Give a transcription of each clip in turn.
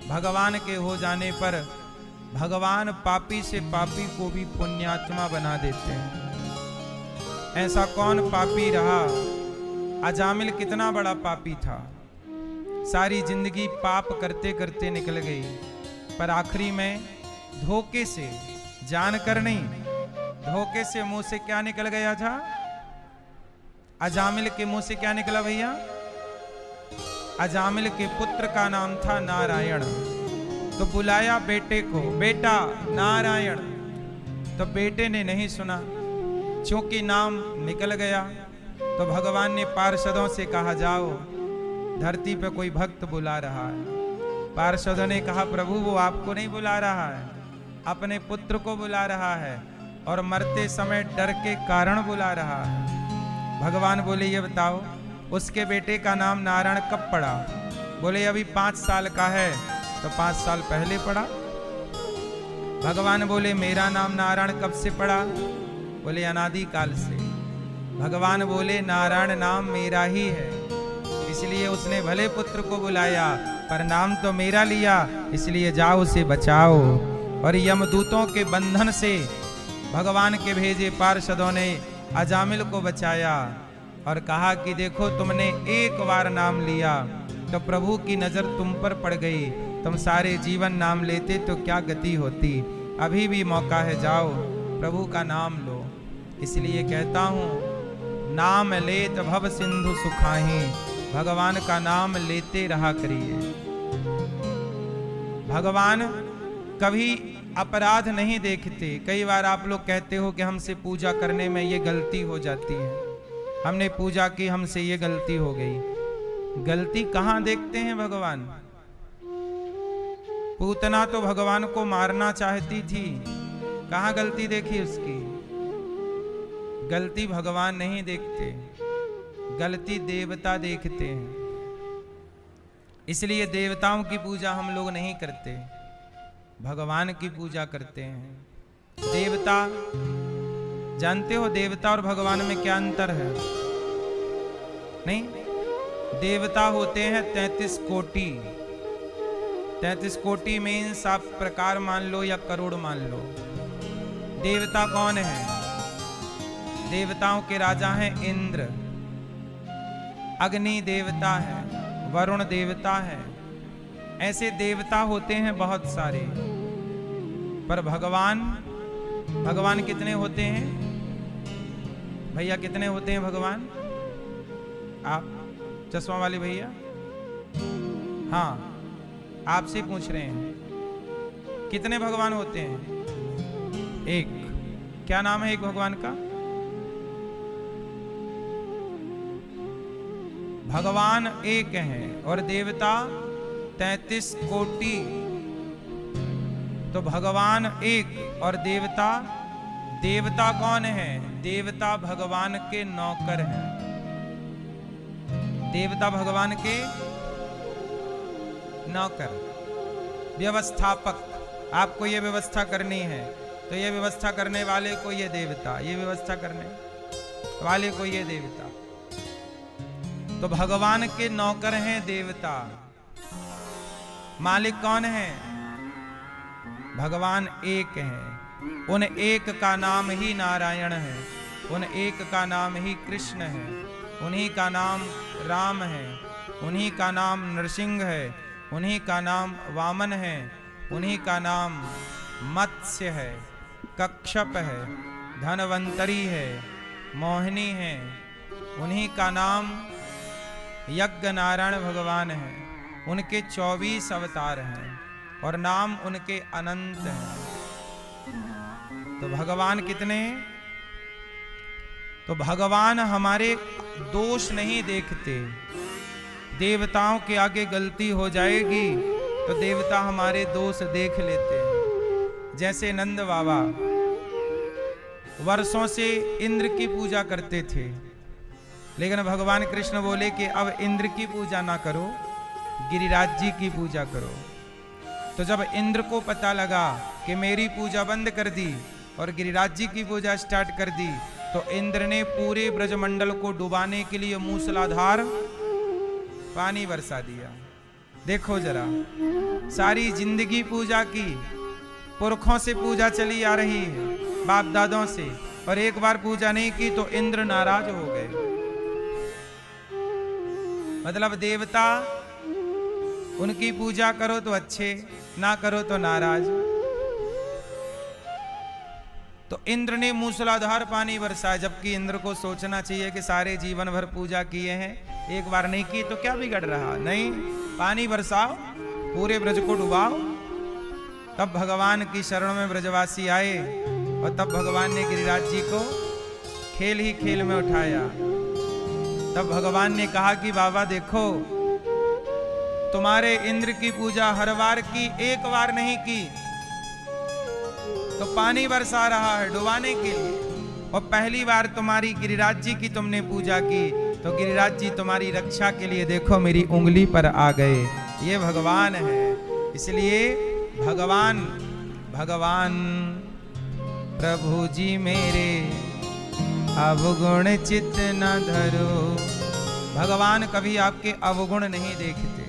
भगवान के हो जाने पर भगवान पापी से पापी को भी पुण्यात्मा बना देते हैं। ऐसा कौन पापी रहा? अजामिल कितना बड़ा पापी था, सारी जिंदगी पाप करते करते निकल गई, पर आखिरी में धोखे से, जानकर नहीं, धोखे से मुंह से क्या निकल गया था? अजामिल के मुंह से क्या निकला भैया? अजामिल के पुत्र का नाम था नारायण। तो बुलाया बेटे को, बेटा नारायण। तो बेटे ने नहीं सुना, क्योंकि नाम निकल गया। तो भगवान ने पार्षदों से कहा, जाओ, धरती पे कोई भक्त बुला रहा है। पार्षदों ने कहा, प्रभु वो आपको नहीं बुला रहा है, अपने पुत्र को बुला रहा है, और मरते समय डर के कारण बुला रहा है। भगवान बोले, ये बताओ उसके बेटे का नाम नारायण कब पड़ा? बोले अभी 5 साल का है। तो 5 साल पहले पड़ा। भगवान बोले, मेरा नाम नारायण कब से पड़ा? बोले अनादि काल से। भगवान बोले, नारायण नाम मेरा ही है, इसलिए उसने भले पुत्र को बुलाया पर नाम तो मेरा लिया, इसलिए जाओ उसे बचाओ। और यमदूतों के बंधन से भगवान के भेजे पार्षदों ने अजामिल को बचाया और कहा कि देखो, तुमने एक बार नाम लिया तो प्रभु की नजर तुम पर पड़ गई, तुम सारे जीवन नाम लेते तो क्या गति होती। अभी भी मौका है, जाओ प्रभु का नाम लो। इसलिए कहता हूं, नाम लेत भव सिंधु सुखाही, भगवान का नाम लेते रहा करिए। भगवान कभी अपराध नहीं देखते। कई बार आप लोग कहते हो कि हमसे पूजा करने में ये गलती हो जाती है, हमने पूजा की, हमसे ये गलती हो गई। गलती कहां देखते हैं भगवान? पूतना तो भगवान को मारना चाहती थी, कहां गलती देखी उसकी? गलती भगवान नहीं देखते, गलती देवता देखते हैं। इसलिए देवताओं की पूजा हम लोग नहीं करते, भगवान की पूजा करते हैं। देवता, जानते हो देवता और भगवान में क्या अंतर है? नहीं, देवता होते हैं 33 कोटि। 33 कोटि मीन्स आप प्रकार मान लो या करोड़ मान लो। देवता कौन है? देवताओं के राजा हैं इंद्र, अग्नि देवता है, वरुण देवता है। ऐसे देवता होते हैं बहुत सारे। पर भगवान, भगवान कितने होते हैं भैया? कितने होते हैं भगवान? आप चश्मा वाले भैया, हाँ आपसे पूछ रहे हैं, कितने भगवान होते हैं? एक। क्या नाम है एक भगवान का? भगवान एक है और देवता 33 कोटि। तो भगवान एक और देवता, देवता कौन है? देवता भगवान के नौकर हैं। देवता भगवान के नौकर, व्यवस्थापक। आपको ये व्यवस्था करनी है तो ये व्यवस्था करने वाले को ये देवता, ये व्यवस्था करने वाले को ये देवता। तो भगवान के नौकर हैं देवता। मालिक कौन है? भगवान एक है। उन एक का नाम ही नारायण है, उन एक का नाम ही कृष्ण है, उन्हीं का नाम राम है, उन्हीं का नाम नरसिंह है, उन्हीं का नाम वामन है, उन्हीं का नाम मत्स्य है, कच्छप है, धनवंतरी है, मोहिनी है। उन्हीं का नाम यज्ञ नारायण भगवान है। उनके 24 अवतार हैं और नाम उनके अनंत हैं। तो भगवान कितने? तो भगवान हमारे दोष नहीं देखते। देवताओं के आगे गलती हो जाएगी तो देवता हमारे दोष देख लेते हैं। जैसे नंद बाबा वर्षों से इंद्र की पूजा करते थे, लेकिन भगवान कृष्ण बोले कि अब इंद्र की पूजा ना करो, गिरिराज जी की पूजा करो। तो जब इंद्र को पता लगा कि मेरी पूजा बंद कर दी और गिरिराज जी की पूजा स्टार्ट कर दी, तो इंद्र ने पूरे ब्रजमंडल को डुबाने के लिए मूसलाधार पानी बरसा दिया। देखो जरा, सारी जिंदगी पूजा की, पुरखों से पूजा चली आ रही है, बाप दादों से, और एक बार पूजा नहीं की तो इंद्र नाराज हो गए। मतलब देवता, उनकी पूजा करो तो अच्छे, ना करो तो नाराज। तो इंद्र ने मूसलाधार पानी बरसाया, जबकि इंद्र को सोचना चाहिए कि सारे जीवन भर पूजा किए हैं, एक बार नहीं की तो क्या बिगड़ रहा। नहीं, पानी बरसाओ, पूरे ब्रज को डुबाओ। तब भगवान की शरण में ब्रजवासी आए और तब भगवान ने गिरिराज जी को खेल ही खेल में उठाया। तब भगवान ने कहा कि बाबा देखो, तुम्हारे इंद्र की पूजा हर बार की, एक बार नहीं की, तो पानी बरसा रहा है डुबाने के लिए। और पहली बार तुम्हारी गिरिराज जी की तुमने पूजा की, तो गिरिराज जी तुम्हारी रक्षा के लिए देखो मेरी उंगली पर आ गए। ये भगवान है। इसलिए भगवान भगवान प्रभु जी मेरे अवगुण चित्त न धरो। भगवान कभी आपके अवगुण नहीं देखते,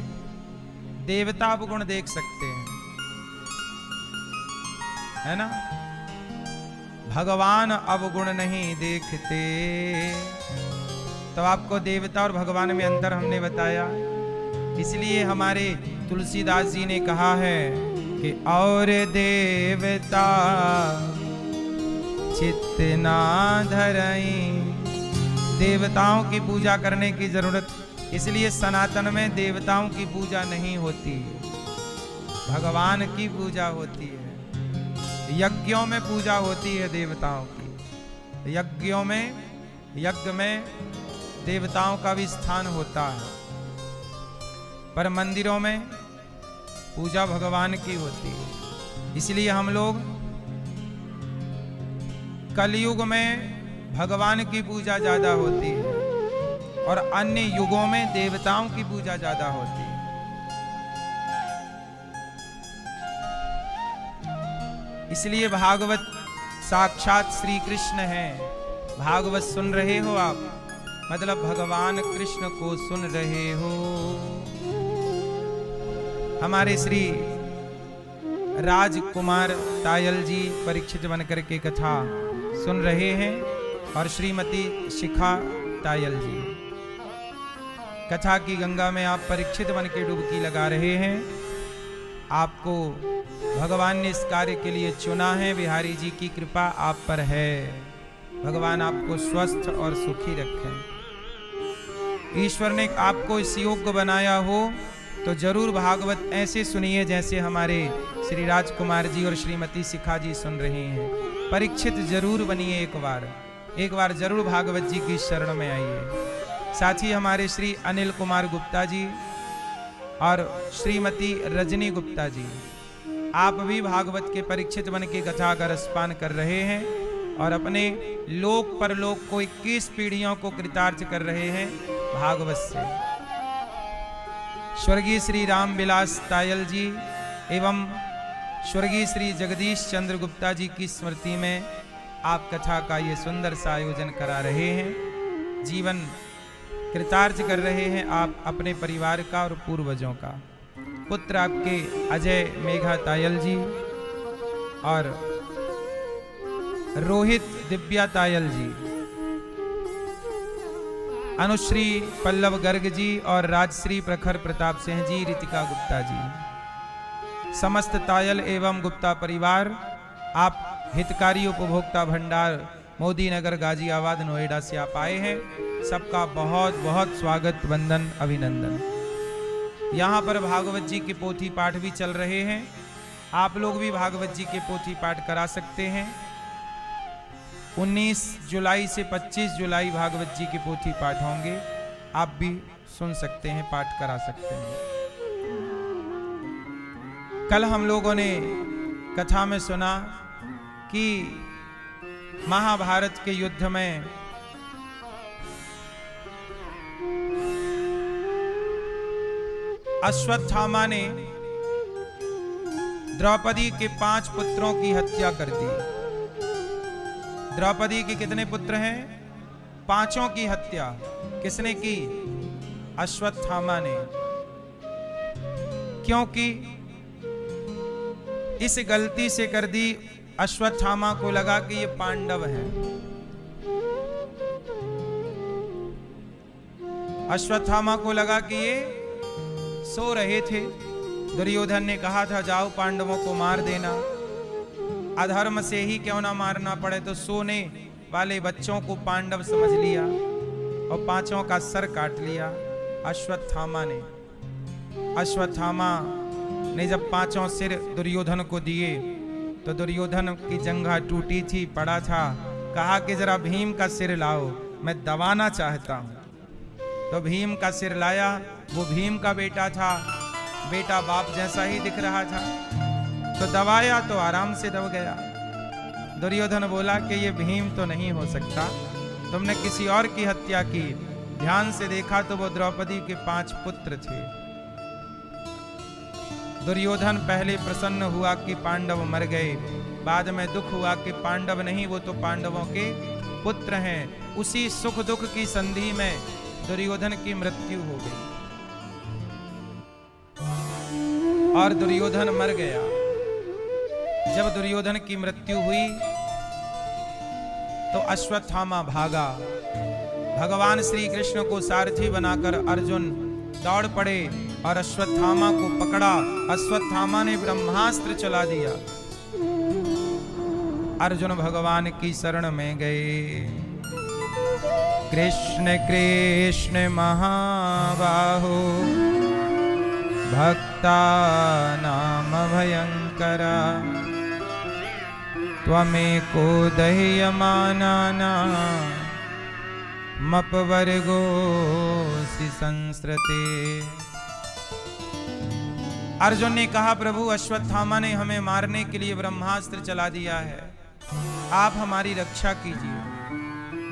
देवता अवगुण देख सकते हैं, है ना। भगवान अवगुण नहीं देखते। तो आपको देवता और भगवान में अंतर हमने बताया। इसलिए हमारे तुलसीदास जी ने कहा है कि और देवता चित्त ना धरई। देवताओं की पूजा करने की जरूरत, इसलिए सनातन में देवताओं की पूजा नहीं होती, भगवान की पूजा होती है। यज्ञों में पूजा होती है देवताओं की, यज्ञों में, यज्ञ में देवताओं का भी स्थान होता है, पर मंदिरों में पूजा भगवान की होती है। इसलिए हम लोग कलयुग में भगवान की पूजा ज्यादा होती है और अन्य युगों में देवताओं की पूजा ज्यादा होती है। इसलिए भागवत साक्षात श्री कृष्ण है। भागवत सुन रहे हो आप, मतलब भगवान कृष्ण को सुन रहे हो। हमारे श्री राजकुमार तायल जी परीक्षित बनकर के कथा सुन रहे हैं और श्रीमती शिखा तायल जी कथा की गंगा में आप परीक्षित बन के डुबकी लगा रहे हैं। आपको भगवान ने इस कार्य के लिए चुना है। बिहारी जी की कृपा आप पर है। भगवान आपको स्वस्थ और सुखी रखें। ईश्वर ने आपको इस योग्य बनाया हो तो जरूर भागवत ऐसे सुनिए जैसे हमारे श्री राजकुमार जी और श्रीमती शिखा जी सुन रहे हैं। परीक्षित जरूर बनिए, एक बार जरूर भागवत जी की शरण में आइए। साथ ही हमारे श्री अनिल कुमार गुप्ता जी और श्रीमती रजनी गुप्ता जी, आप भी भागवत के परीक्षित बन के कथा का रसपान कर रहे हैं और अपने लोक परलोक को 21 पीढ़ियों को कृतार्थ कर रहे हैं भागवत से। स्वर्गीय श्री राम विलास तायल जी एवं स्वर्गीय श्री जगदीश चंद्र गुप्ता जी की स्मृति में आप कथा का ये सुंदर सा आयोजन करा रहे हैं। जीवन कृतार्थ कर रहे हैं आप अपने परिवार का और पूर्वजों का। पुत्र आपके अजय मेघा तायल जी और रोहित दिव्या तायल जी, अनुश्री पल्लव गर्ग जी और राजश्री प्रखर प्रताप सिंह जी, रितिका गुप्ता जी, समस्त तायल एवं गुप्ता परिवार, आप हितकारी उपभोक्ता भंडार मोदी नगर गाजियाबाद नोएडा से आप आए हैं। सबका बहुत बहुत स्वागत, वंदन, अभिनंदन। यहाँ पर भागवत जी के पोथी पाठ भी चल रहे हैं। आप लोग भी भागवत जी के पोथी पाठ करा सकते हैं। 19 जुलाई से 25 जुलाई भागवत जी के पोथी पाठ होंगे। आप भी सुन सकते हैं, पाठ करा सकते हैं। कल हम लोगों ने कथा में सुना कि महाभारत के युद्ध में अश्वत्थामा ने द्रौपदी के 5 पुत्रों की हत्या कर दी। द्रौपदी के कितने पुत्र हैं? 5 की हत्या किसने की? अश्वत्थामा ने। क्योंकि इस गलती से कर दी। अश्वत्थामा को लगा कि ये पांडव हैं। अश्वत्थामा को लगा कि ये सो रहे थे। दुर्योधन ने कहा था जाओ पांडवों को मार देना, अधर्म से ही क्यों ना मारना पड़े। तो सोने वाले बच्चों को पांडव समझ लिया और पांचों का सर काट लिया अश्वत्थामा ने। अश्वत्थामा ने जब पांचों सिर दुर्योधन को दिए तो दुर्योधन की जंघा टूटी थी, पड़ा था। कहा कि जरा भीम का सिर लाओ, मैं दबाना चाहता हूं। तो भीम का सिर लाया। वो भीम का बेटा था, बेटा बाप जैसा ही दिख रहा था। तो दबाया तो आराम से दब गया। दुर्योधन बोला कि ये भीम तो नहीं हो सकता, तुमने किसी और की हत्या की। ध्यान से देखा तो वो द्रौपदी के 5 पुत्र थे। दुर्योधन पहले प्रसन्न हुआ कि पांडव मर गए, बाद में दुख हुआ कि पांडव नहीं, वो तो पांडवों के पुत्र हैं। उसी सुख दुख की संधि में दुर्योधन की मृत्यु हो गई और दुर्योधन मर गया। जब दुर्योधन की मृत्यु हुई तो अश्वत्थामा भागा। भगवान श्री कृष्ण को सारथी बनाकर अर्जुन दौड़ पड़े और अश्वत्थामा को पकड़ा। अश्वत्थामा ने ब्रह्मास्त्र चला दिया। अर्जुन भगवान की शरण में गए। कृष्ण कृष्ण महाबाहो भक्ता नाम भयंकरा त्वमेको दह्यमानाना मपवर्गोऽसि संस्रते। अर्जुन ने कहा प्रभु अश्वत्थामा ने हमें मारने के लिए ब्रह्मास्त्र चला दिया है, आप हमारी रक्षा कीजिए।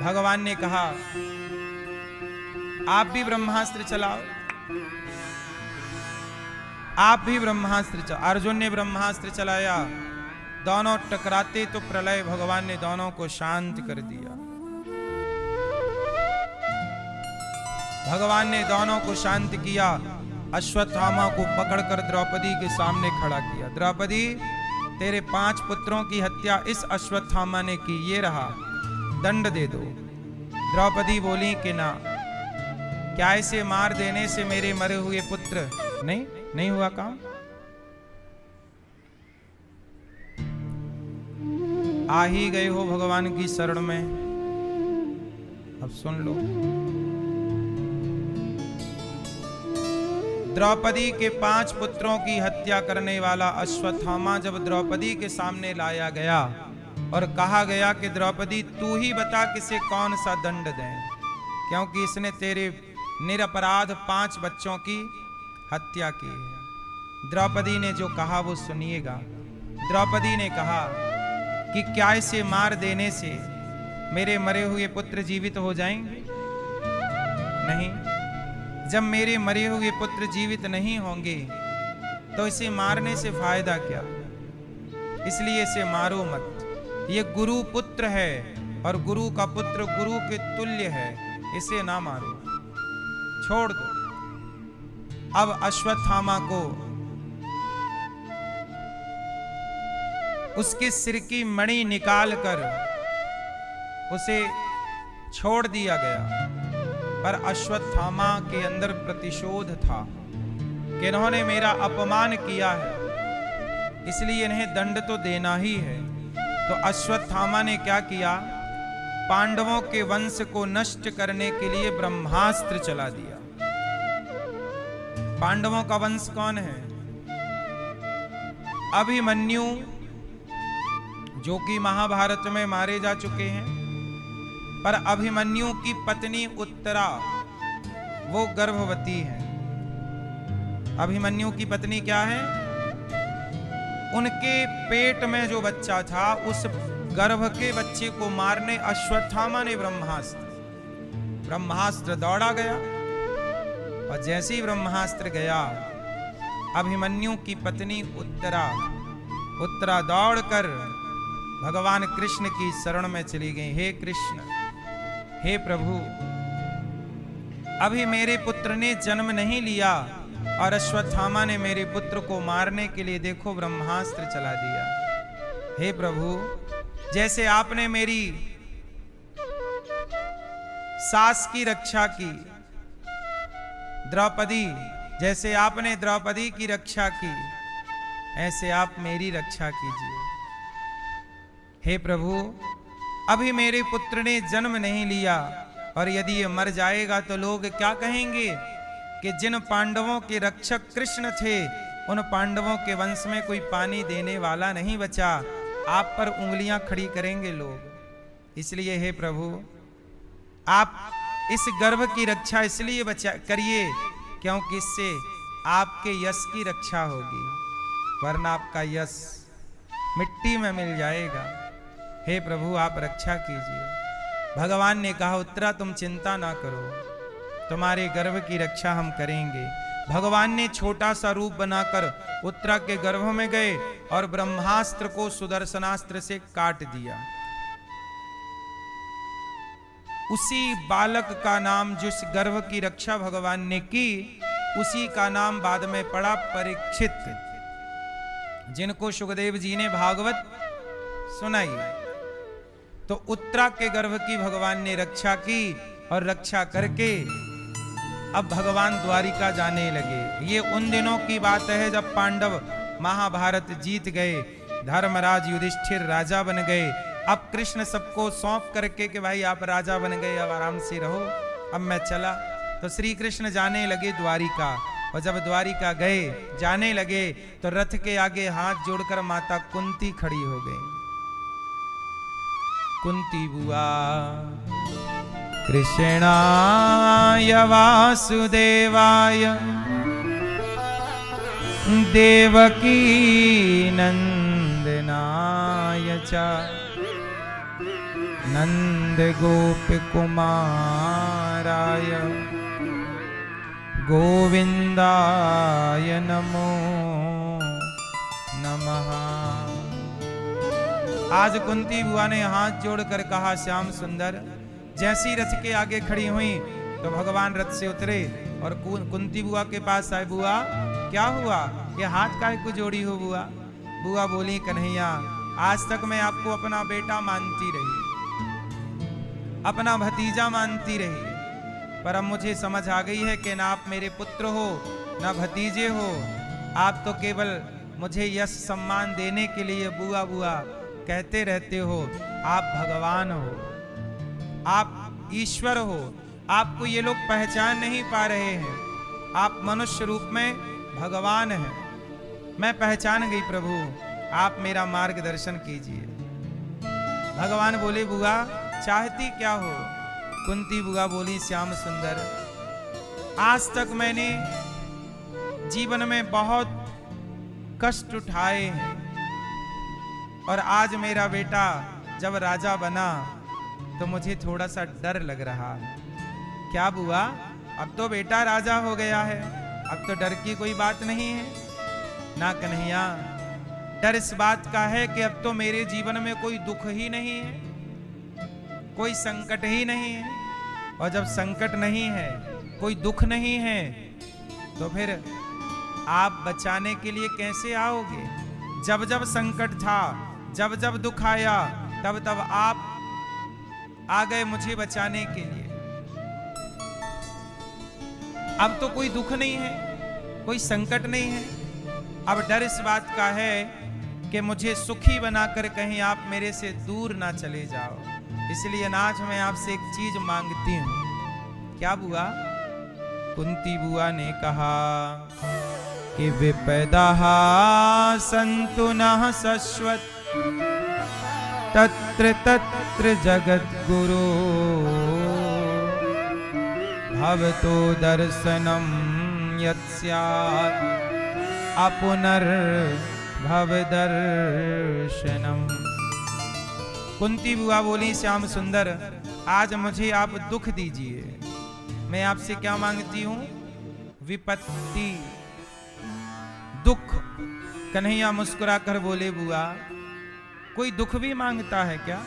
भगवान ने कहा आप भी ब्रह्मास्त्र चलाओ, आप भी ब्रह्मास्त्र। अर्जुन ने ब्रह्मास्त्र चलाया, दोनों टकराते तो प्रलय। भगवान ने दोनों को शांत कर दिया। भगवान ने दोनों को शांत किया। अश्वत्थामा को पकड़कर द्रौपदी के सामने खड़ा किया। द्रौपदी, तेरे 5 पुत्रों की हत्या इस अश्वत्थामा ने की, ये रहा, दंड दे दो। द्रौपदी बोली कि ना, क्या इसे मार देने से मेरे मरे हुए पुत्र नहीं हुआ काम? आ ही गए हो भगवान की शरण में, अब सुन लो। द्रौपदी के 5 पुत्रों की हत्या करने वाला अश्वत्थामा जब द्रौपदी के सामने लाया गया और कहा गया कि द्रौपदी तू ही बता किसे कौन सा दंड दें, क्योंकि इसने तेरे निरपराध 5 बच्चों की हत्या की है। द्रौपदी ने जो कहा वो सुनिएगा। द्रौपदी ने कहा कि क्या इसे मार देने से मेरे मरे हुए पुत्र जीवित हो जाएंगे? नहीं, जब मेरे मरे हुए पुत्र जीवित नहीं होंगे तो इसे मारने से फायदा क्या? इसलिए इसे मारो मत। ये गुरु पुत्र है और गुरु का पुत्र गुरु के तुल्य है, इसे ना मारो, छोड़ दो। अब अश्वत्थामा को उसके सिर की मणि निकालकर उसे छोड़ दिया गया। पर अश्वत्थामा के अंदर प्रतिशोध था कि इन्होंने मेरा अपमान किया है, इसलिए इन्हें दंड तो देना ही है। तो अश्वत्थामा ने क्या किया? पांडवों के वंश को नष्ट करने के लिए ब्रह्मास्त्र चला दिया। पांडवों का वंश कौन है? अभिमन्यु, जो कि महाभारत में मारे जा चुके हैं, पर अभिमन्यु की पत्नी उत्तरा वो गर्भवती है। अभिमन्यु की पत्नी क्या है? उनके पेट में जो बच्चा था उस गर्भ के बच्चे को मारने अश्वत्थामा ने ब्रह्मास्त्र दौड़ा गया। और जैसे ही ब्रह्मास्त्र गया, अभिमन्यु की पत्नी उत्तरा दौड़कर भगवान कृष्ण की शरण में चली गई। हे कृष्ण, हे प्रभु, अभी मेरे पुत्र ने जन्म नहीं लिया और अश्वत्थामा ने मेरे पुत्र को मारने के लिए देखो ब्रह्मास्त्र चला दिया। हे प्रभु, जैसे आपने मेरी सास की रक्षा की, द्रौपदी, जैसे आपने द्रौपदी की रक्षा की, ऐसे आप मेरी रक्षा कीजिए। हे प्रभु, अभी मेरे पुत्र ने जन्म नहीं लिया और यदि ये मर जाएगा तो लोग क्या कहेंगे कि जिन पांडवों के रक्षक कृष्ण थे उन पांडवों के वंश में कोई पानी देने वाला नहीं बचा। आप पर उंगलियां खड़ी करेंगे लोग। इसलिए हे प्रभु, आप इस गर्भ की रक्षा इसलिए करिए क्योंकि इससे आपके यश की रक्षा होगी, वरना आपका यश मिट्टी में मिल जाएगा। हे प्रभु, आप रक्षा कीजिए। भगवान ने कहा, उत्तरा तुम चिंता ना करो, तुम्हारे गर्भ की रक्षा हम करेंगे। भगवान ने छोटा सा रूप बनाकर उत्तरा के गर्भ में गए और ब्रह्मास्त्र को सुदर्शनास्त्र से काट दिया। उसी बालक का नाम, जिस गर्भ की रक्षा भगवान ने की, उसी का नाम बाद में पड़ा परीक्षित, जिनको सुखदेव जी ने भागवत सुनाई। तो उत्तरा के गर्भ की भगवान ने रक्षा की और रक्षा करके अब भगवान द्वारिका जाने लगे। ये उन दिनों की बात है जब पांडव महाभारत जीत गए, धर्मराज युधिष्ठिर राजा बन गए। अब कृष्ण सबको सौंप करके कि भाई आप राजा बन गए, अब आराम से रहो, अब मैं चला। तो श्री कृष्ण जाने लगे द्वारिका, और जब द्वारिका गए, जाने लगे, तो रथ के आगे हाथ जोड़कर माता कुंती खड़ी हो गई। कुंती बुआ कृष्णाय वासुदेवाय देवकी नंदनाय च नंद गोप कुमाराय गोविंदाय नमो नमः। आज कुंती बुआ ने हाथ जोड़कर कहा, श्याम सुंदर। जैसी रथ के आगे खड़ी हुई तो भगवान रथ से उतरे और कुंती बुआ के पास आए। बुआ क्या हुआ, ये हाथ काहे को जोड़ी हो बुआ? बुआ बोली, कन्हैया आज तक मैं आपको अपना बेटा मानती रही, अपना भतीजा मानती रही, पर अब मुझे समझ आ गई है कि ना आप मेरे पुत्र हो ना भतीजे हो, आप तो केवल मुझे यश सम्मान देने के लिए बुआ बुआ कहते रहते हो। आप भगवान हो, आप ईश्वर हो, आपको ये लोग पहचान नहीं पा रहे हैं। आप मनुष्य रूप में भगवान हैं। मैं पहचान गई प्रभु, आप मेरा मार्गदर्शन कीजिए। भगवान बोले, बुआ चाहती क्या हो? कुंती बुआ बोली, श्याम सुंदर, आज तक मैंने जीवन में बहुत कष्ट उठाए हैं और आज मेरा बेटा जब राजा बना तो मुझे थोड़ा सा डर लग रहा है। क्या बुआ, अब तो बेटा राजा हो गया है, अब तो डर की कोई बात नहीं है ना कन्हैया। डर इस बात का है कि अब तो मेरे जीवन में कोई दुख ही नहीं है, कोई संकट ही नहीं है, और जब संकट नहीं है, कोई दुख नहीं है, तो फिर आप बचाने के लिए कैसे आओगे? जब जब संकट था, जब जब दुख आया, तब तब आप आ गए मुझे बचाने के लिए। अब तो कोई दुख नहीं है, कोई संकट नहीं है, अब डर इस बात का है कि मुझे सुखी बनाकर कहीं आप मेरे से दूर ना चले जाओ। इसलिए आज मैं आपसे एक चीज मांगती हूं। क्या बुआ? कुंती बुआ ने कहा कि विपदः सन्तु नः शश्वत् तत्र तत्र जगद्गुरो भवतो दर्शनं यत् स्यात् अपुनर्भवदर्शनम्। कुंती बुआ बोली, श्याम सुंदर आज मुझे आप दुख दीजिए। मैं आपसे क्या मांगती हूं? विपत्ति, दुख। कन्हैया मुस्कुराकर बोले, बुआ कोई दुख भी मांगता है क्या?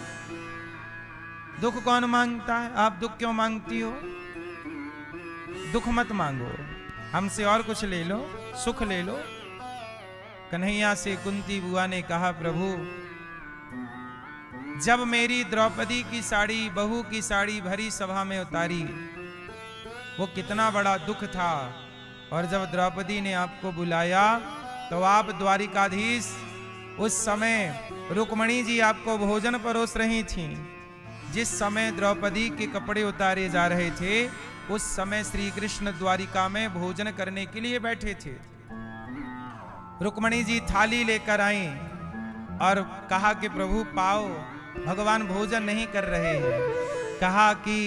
दुख कौन मांगता है? आप दुख क्यों मांगती हो? दुख मत मांगो। हमसे और कुछ ले लो, सुख ले लो। कन्हैया से कुंती बुआ ने कहा, प्रभु जब मेरी द्रौपदी की साड़ी, बहू की साड़ी भरी सभा में उतारी, वो कितना बड़ा दुख था। और जब द्रौपदी ने आपको बुलाया तो आप द्वारिकाधीश, उस समय रुक्मणी जी आपको भोजन परोस रही थीं। जिस समय द्रौपदी के कपड़े उतारे जा रहे थे, उस समय श्री कृष्ण द्वारिका में भोजन करने के लिए बैठे थे। रुक्मणी जी थाली लेकर आई और कहा कि प्रभु पाओ, भगवान भोजन नहीं कर रहे हैं। कहा कि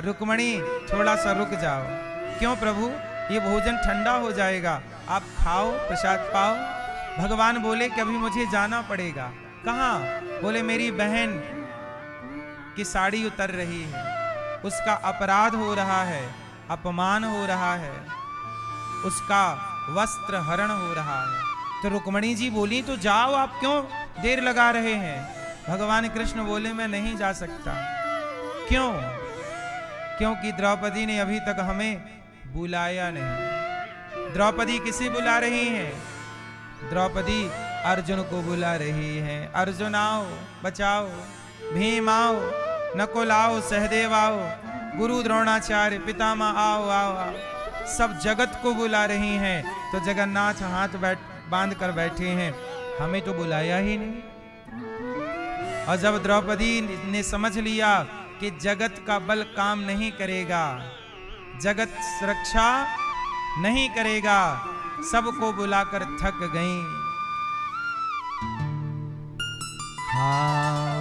रुक्मणी थोड़ा सा रुक जाओ। क्यों प्रभु, ये भोजन ठंडा हो जाएगा, आप खाओ, प्रसाद पाओ। भगवान बोले कि अभी मुझे जाना पड़ेगा। कहाँ? बोले मेरी बहन की साड़ी उतर रही है, उसका अपराध हो रहा है, अपमान हो रहा है, उसका वस्त्र हरण हो रहा है। तो रुक्मणी जी बोली तो जाओ, आप क्यों देर लगा रहे हैं? भगवान कृष्ण बोले मैं नहीं जा सकता। क्यों? क्योंकि द्रौपदी ने अभी तक हमें बुलाया नहीं। द्रौपदी किसे बुला रही हैं? द्रौपदी अर्जुन को बुला रही है। अर्जुन आओ, बचाओ, भीम आओ, नकुल आओ, सहदेव आओ, गुरु द्रोणाचार्य, पितामह आओ आओ आओ। सब जगत को बुला रही हैं। तो जगन्नाथ हाथ बांध कर बैठे हैं, हमें तो बुलाया ही नहीं। और जब द्रौपदी ने समझ लिया कि जगत का बल काम नहीं करेगा, जगत सुरक्षा नहीं करेगा, सबको बुलाकर थक गई। हाँ